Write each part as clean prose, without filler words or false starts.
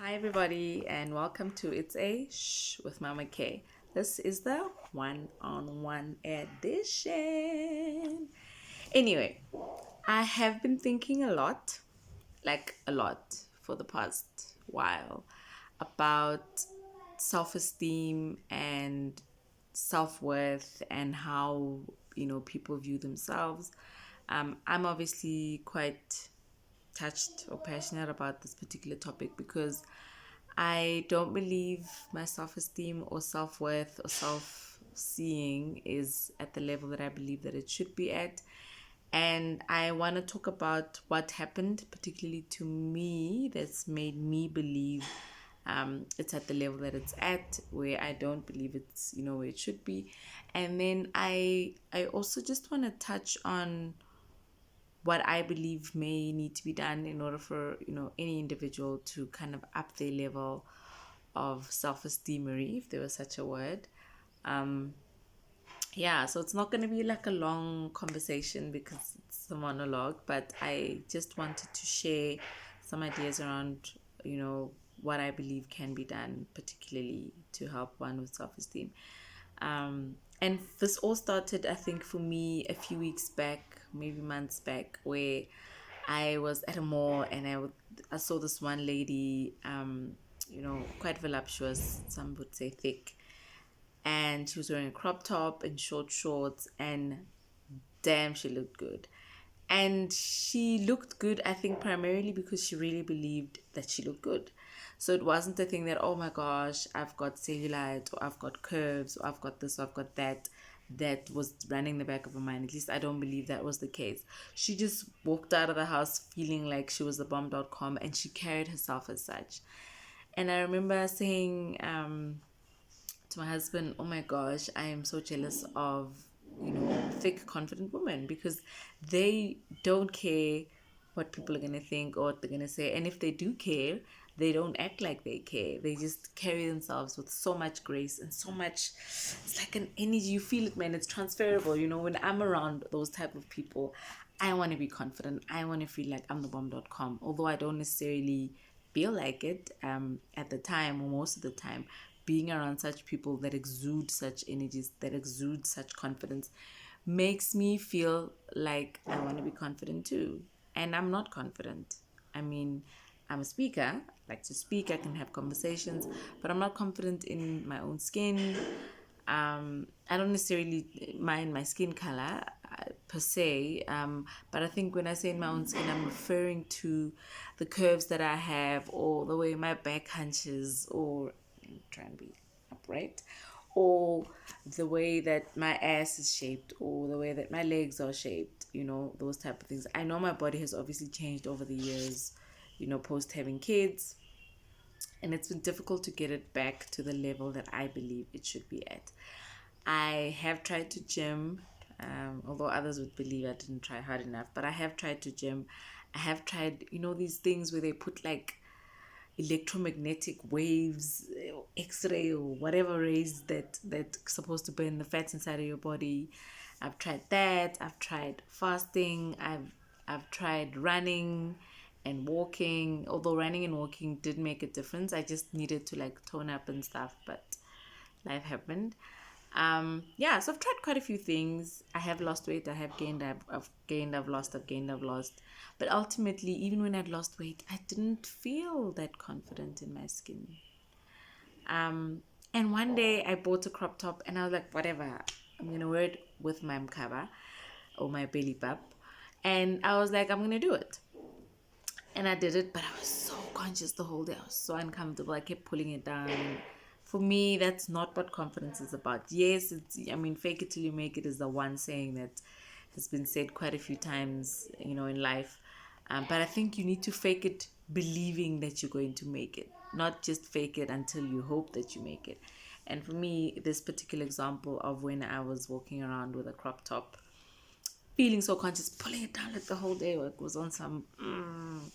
Hi, everybody, and welcome to It's a Shh with Mama K. This is the one-on-one edition. Anyway, I have been thinking a lot, like a lot, for the past while about self esteem and self worth and how people view themselves. I'm obviously quite touched or passionate about this particular topic because I don't believe my self esteem or self worth or self seeing is at the level that I believe that it should be at. And I want to talk about what happened, particularly to me, that's made me believe it's at the level that it's at, where I don't believe it's where it should be. And then I also just want to touch on what I believe may need to be done in order for any individual to kind of up their level of self-esteemery, if there was such a word. Um, yeah, so it's not going to be like a long conversation because it's a monologue, but I just wanted to share some ideas around what I believe can be done, particularly to help one with self-esteem. And this all started, I think, for me a few weeks back, maybe months back, where I was at a mall and I saw this one lady, quite voluptuous, some would say thick, and she was wearing a crop top and short shorts, and damn, she looked good. And she looked good, I think, primarily because she really believed that she looked good. So it wasn't a thing that, oh my gosh, I've got cellulite or I've got curves or I've got this or I've got that. That was running the back of her mind. At least I don't believe that was the case. She just walked out of the house feeling like she was the bomb.com, and she carried herself as such. And I remember saying to my husband, oh my gosh, I am so jealous of thick, confident women, because they don't care what people are going to think or what they're going to say. And if they do care, they don't act like they care. They just carry themselves with so much grace and so much, it's like an energy. You feel it, man. It's transferable. When I'm around those type of people, I want to be confident. I want to feel like I'm the bomb.com, although I don't necessarily feel like it at the time or most of the time. Being around such people that exude such energies, that exude such confidence, makes me feel like I want to be confident too. And I'm not confident. I mean, I'm a speaker. I like to speak. I can have conversations, but I'm not confident in my own skin. I don't necessarily mind my skin color per se, but I think when I say in my own skin, I'm referring to the curves that I have, or the way my back hunches, or try and be upright, or the way that my ass is shaped, or the way that my legs are shaped, those type of things. I know my body has obviously changed over the years, post having kids, and it's been difficult to get it back to the level that I believe it should be at. I have tried to gym, although others would believe I didn't try hard enough, but I have tried to gym. I have tried, these things where they put like electromagnetic waves, x-ray or whatever rays that's supposed to burn the fats inside of your body. I've tried that. I've tried fasting. I've tried running and walking, although running and walking did make a difference. I just needed to like tone up and stuff, but life happened. Yeah, so I've tried quite a few things. I have lost weight, I have gained, I've gained, I've lost, I've gained, I've lost. But ultimately, even when I'd lost weight, I didn't feel that confident in my skin. And one day I bought a crop top and I was like, whatever, I'm gonna wear it with my mkaba or my belly bump. And I was like, I'm gonna do it. And I did it, but I was so conscious the whole day. I was so uncomfortable. I kept pulling it down. For me, that's not what confidence is about. Yes, fake it till you make it is the one saying that has been said quite a few times, in life. But I think you need to fake it believing that you're going to make it, not just fake it until you hope that you make it. And for me, this particular example of when I was walking around with a crop top, feeling so conscious, pulling it down like the whole day, it was on some, am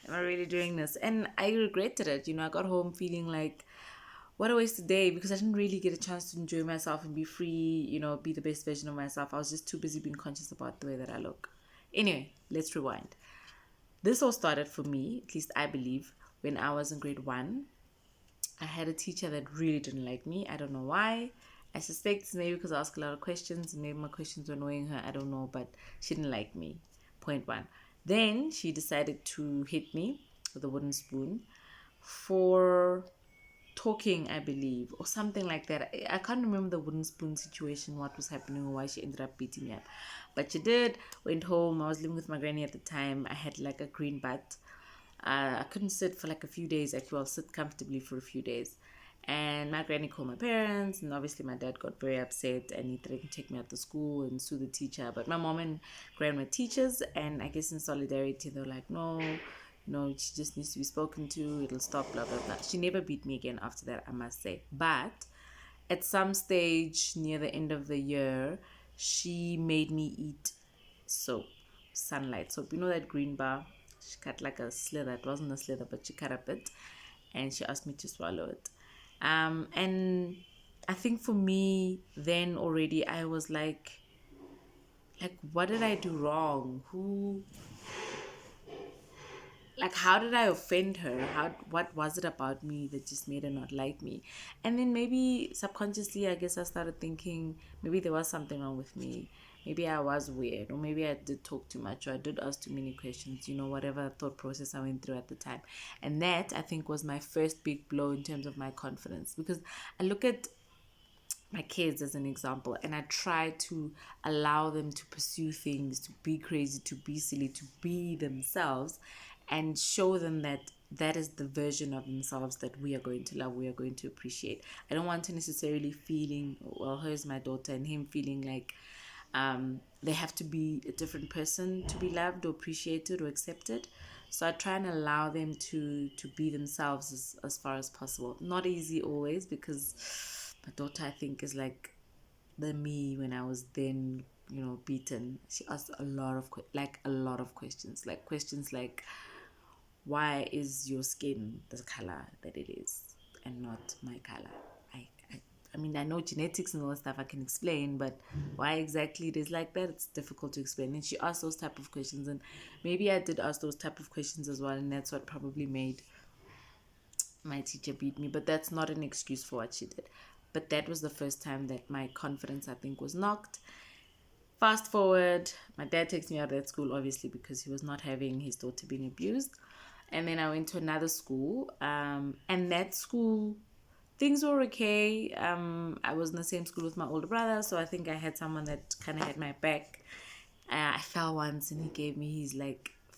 I really doing this? And I regretted it. I got home feeling like, what a wasted day, because I didn't really get a chance to enjoy myself and be free, be the best version of myself. I was just too busy being conscious about the way that I look. Anyway, let's rewind. This all started for me, at least I believe, when I was in grade 1. I had a teacher that really didn't like me. I don't know why. I suspect it's maybe because I asked a lot of questions and maybe my questions were annoying her. I don't know, but she didn't like me. Point one. Then she decided to hit me with a wooden spoon for talking, I believe, or something like that. I can't remember the wooden spoon situation, what was happening, or why she ended up beating me up. But she did. Went home. I was living with my granny at the time. I had like a green butt. I couldn't sit for like a few days. Actually, I'll sit comfortably for a few days. And my granny called my parents, and obviously my dad got very upset and he threatened to take me out to school and sue the teacher. But my mom and gran were teachers, and I guess in solidarity, they were like, no, she just needs to be spoken to, it'll stop, blah, blah, blah. She never beat me again after that, I must say. But at some stage near the end of the year, she made me eat soap, Sunlight soap. You know that green bar? She cut like a slither. It wasn't a slither, but she cut up it, and she asked me to swallow it. And I think for me then already I was like, what did I do wrong? How did I offend her? What was it about me that just made her not like me? And then maybe subconsciously, I guess I started thinking maybe there was something wrong with me. Maybe I was weird, or maybe I did talk too much, or I did ask too many questions, whatever thought process I went through at the time. And that, I think, was my first big blow in terms of my confidence, because I look at my kids as an example, and I try to allow them to pursue things, to be crazy, to be silly, to be themselves, and show them that that is the version of themselves that we are going to love, we are going to appreciate. I don't want to necessarily feeling, well, here's my daughter, and him feeling like they have to be a different person to be loved or appreciated or accepted. So I try and allow them to be themselves as far as possible. Not easy always, because my daughter, I think, is like the me when I was then, beaten. She asked a lot of questions, like why is your skin the color that it is and not my color? I mean, I know genetics and all that stuff I can explain, but why exactly it is like that, it's difficult to explain. And she asked those type of questions, and maybe I did ask those type of questions as well, and that's what probably made my teacher beat me. But that's not an excuse for what she did. But that was the first time that my confidence, I think, was knocked. Fast forward, my dad takes me out of that school, obviously, because he was not having his daughter being abused. And then I went to another school, and that school, things were okay. I was in the same school with my older brother, so I think I had someone that kind of had my back. I fell once, and he gave me his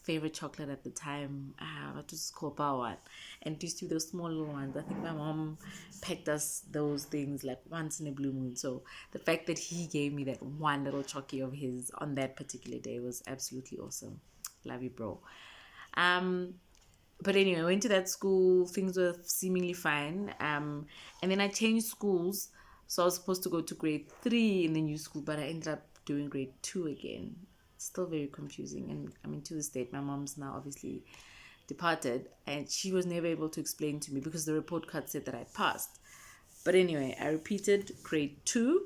favorite chocolate at the time. What was it called? One. And it used to be those small little ones. I think my mom packed us those things like once in a blue moon. So the fact that he gave me that one little chocolate of his on that particular day was absolutely awesome. Love you, bro. But anyway, I went to that school. Things were seemingly fine. And then I changed schools. So I was supposed to go to grade 3 in the new school, but I ended up doing grade 2 again. Still very confusing. And I mean, to this date, my mom's now obviously departed, and she was never able to explain to me because the report card said that I passed. But anyway, I repeated grade 2.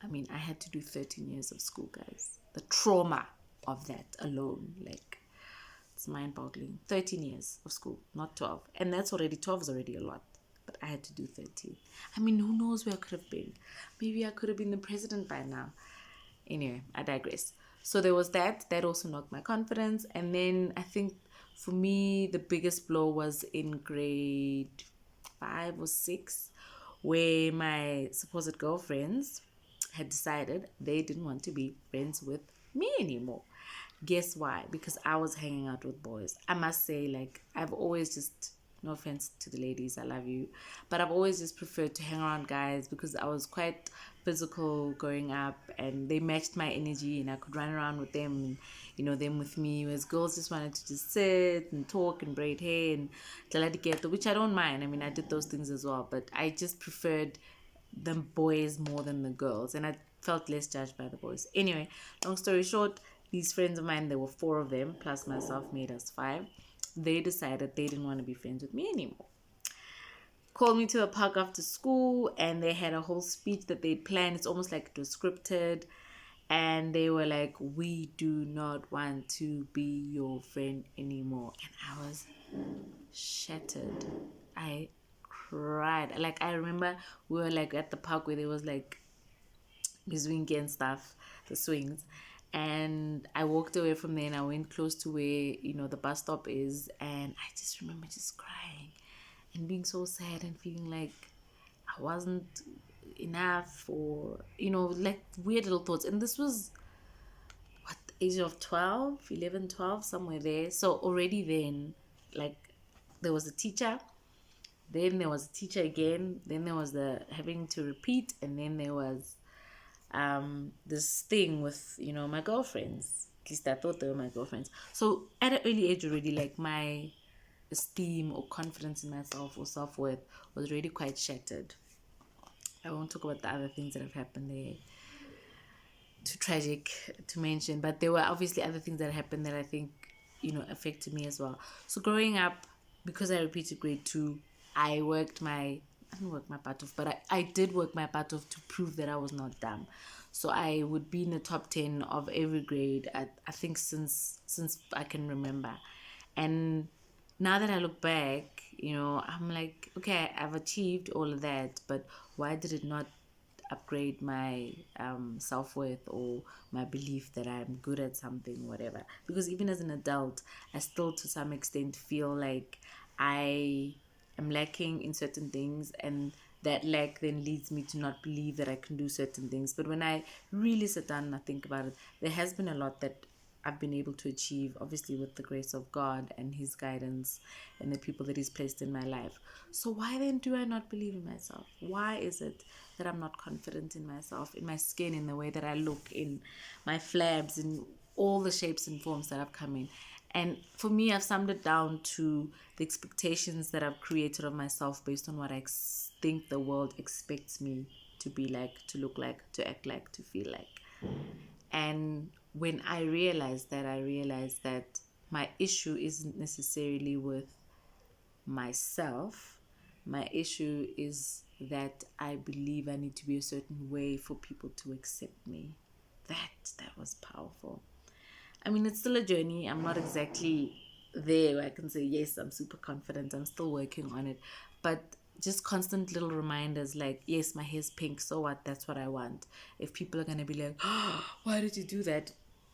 I mean, I had to do 13 years of school, guys. The trauma of that alone, it's mind-boggling. 13 years of school, not 12. And 12 is already a lot. But I had to do 13. I mean, who knows where I could have been? Maybe I could have been the president by now. Anyway, I digress. So there was that. That also knocked my confidence. And then I think for me, the biggest blow was in grade 5 or 6, where my supposed girlfriends had decided they didn't want to be friends with me anymore. Guess why? Because I was hanging out with boys. I must say, I've always just, no offense to the ladies, I love you, but I've always just preferred to hang around guys because I was quite physical growing up, and they matched my energy, and I could run around with them, and them with me. Whereas girls just wanted to just sit and talk and braid hair and tlaladiketo, which I don't mind. I mean, I did those things as well, but I just preferred the boys more than the girls, and I felt less judged by the boys. Anyway, long story short, these friends of mine, there were 4 of them, plus myself, made us 5. They decided they didn't want to be friends with me anymore. Called me to a park after school, and they had a whole speech that they planned. It's almost like it was scripted. And they were like, we do not want to be your friend anymore. And I was shattered. I cried. Like, I remember we were like at the park where there was like Mizwinki and stuff, the swings. And I walked away from there and I went close to where, the bus stop is. And I just remember just crying and being so sad and feeling like I wasn't enough, or, like weird little thoughts. And this was, what, age of 12, 11, 12, somewhere there. So already then, like, there was a teacher, then there was a teacher again, then there was the having to repeat, and then there was this thing with my girlfriends. At least I thought they were my girlfriends. So at an early age already, like, my esteem or confidence in myself or self-worth was already quite shattered. I won't talk about the other things that have happened there, too tragic to mention, but there were obviously other things that happened that I think affected me as well. So growing up, because I repeated grade 2, I didn't work my butt off, but I did work my butt off to prove that I was not dumb. So I would be in the top 10 of every grade, I think since I can remember. And now that I look back, I'm like, okay, I've achieved all of that, but why did it not upgrade my self-worth or my belief that I'm good at something, whatever? Because even as an adult, I still to some extent feel like I am lacking in certain things, and that lack then leads me to not believe that I can do certain things. But when I really sit down and I think about it, there has been a lot that I've been able to achieve, obviously with the grace of God and His guidance and the people that He's placed in my life. So why then do I not believe in myself? Why is it that I'm not confident in myself, in my skin, in the way that I look, in my flabs, in all the shapes and forms that I've come in? And for me, I've summed it down to the expectations that I've created of myself based on what I think the world expects me to be like, to look like, to act like, to feel like. And when I realized that my issue isn't necessarily with myself. My issue is that I believe I need to be a certain way for people to accept me. That was powerful. I mean, it's still a journey. I'm not exactly there where I can say, yes, I'm super confident. I'm still working on it. But just constant little reminders like, yes, my hair's pink. So what? That's what I want. If people are going to be like, oh, why did you do that?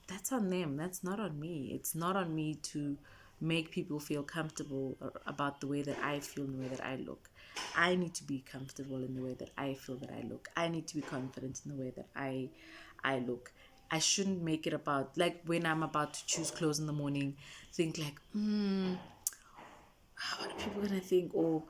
That's on them. That's not on me. It's not on me to make people feel comfortable about the way that I feel and the way that I look. I need to be comfortable in the way that I feel that I look. I need to be confident in the way that I look. I shouldn't make it about, like, when I'm about to choose clothes in the morning, think like, what are people gonna think? Or,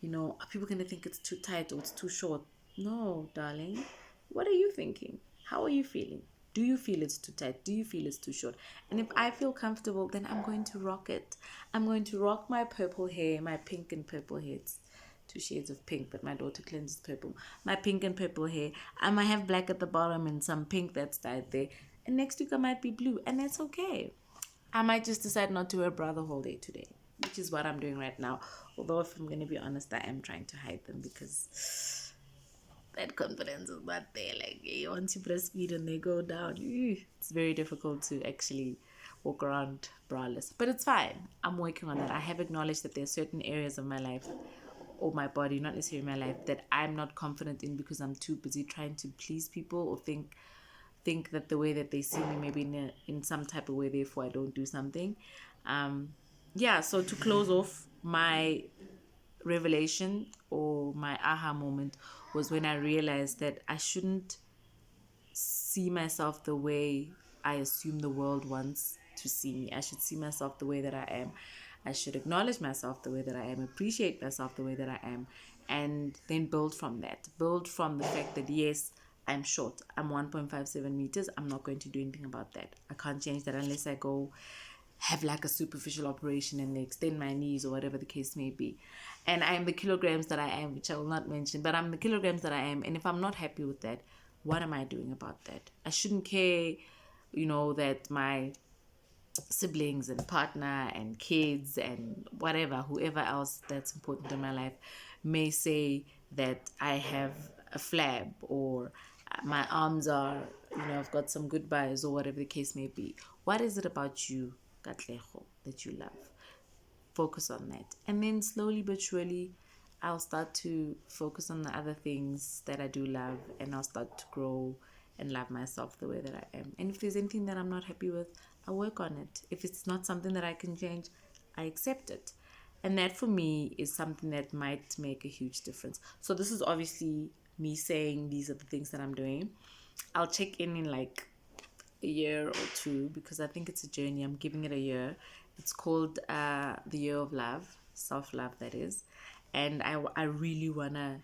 are people gonna think it's too tight or it's too short? No, darling. What are you thinking? How are you feeling? Do you feel it's too tight? Do you feel it's too short? And if I feel comfortable, then I'm going to rock it. I'm going to rock my purple hair, my pink and purple hair. It's 2 shades of pink, but my daughter cleanses purple. My pink and purple hair. I might have black at the bottom and some pink that's dyed there. And next week I might be blue, and that's okay. I might just decide not to wear bra the whole day today, which is what I'm doing right now. Although, if I'm going to be honest, I am trying to hide them because that confidence is not there. Like, once you breastfeed and they go down, it's very difficult to actually walk around braless. But it's fine. I'm working on that. I have acknowledged that there are certain areas of my life or my body, not necessarily my life, that I'm not confident in because I'm too busy trying to please people or think that the way that they see me maybe in some type of way, therefore I don't do something. So to close off, my revelation or my aha moment was when I realized that I shouldn't see myself the way I assume the world wants to see me. I should see myself the way that I am. I should acknowledge myself the way that I am, appreciate myself the way that I am, and then build from that. Build from the fact that, yes, I'm short. I'm 1.57 meters. I'm not going to do anything about that. I can't change that unless I go have like a superficial operation and they extend my knees or whatever the case may be. And I am the kilograms that I am, which I will not mention, but I'm the kilograms that I am. And if I'm not happy with that, what am I doing about that? I shouldn't care, that my siblings and partner and kids and whatever, whoever else that's important in my life may say that I have a flab or my arms are, I've got some goodbyes or whatever the case may be. What is it about you, Katlego, that you love? focus on that. And then slowly but surely, I'll start to focus on the other things that I do love, and I'll start to grow and love myself the way that I am. And if there's anything that I'm not happy with, I'll work on it. If it's not something that I can change, I accept it. And that for me is something that might make a huge difference. So this is obviously me saying these are the things that I'm doing. I'll check in like a year or two, because I think it's a journey. I'm giving it a year. It's called the Year of Love, self-love, that is. And I really want to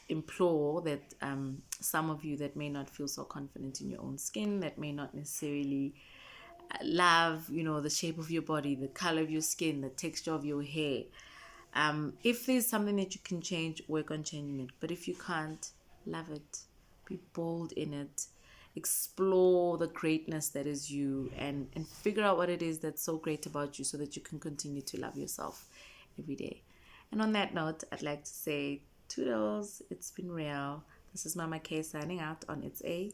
implore that some of you that may not feel so confident in your own skin, that may not necessarily love, the shape of your body, the color of your skin, the texture of your hair. If there's something that you can change, work on changing it. But if you can't, love it. Be bold in it. Explore the greatness that is you, and figure out what it is that's so great about you, so that you can continue to love yourself every day. And on that note, I'd like to say toodles. It's been real. This is Mama K signing out on It's A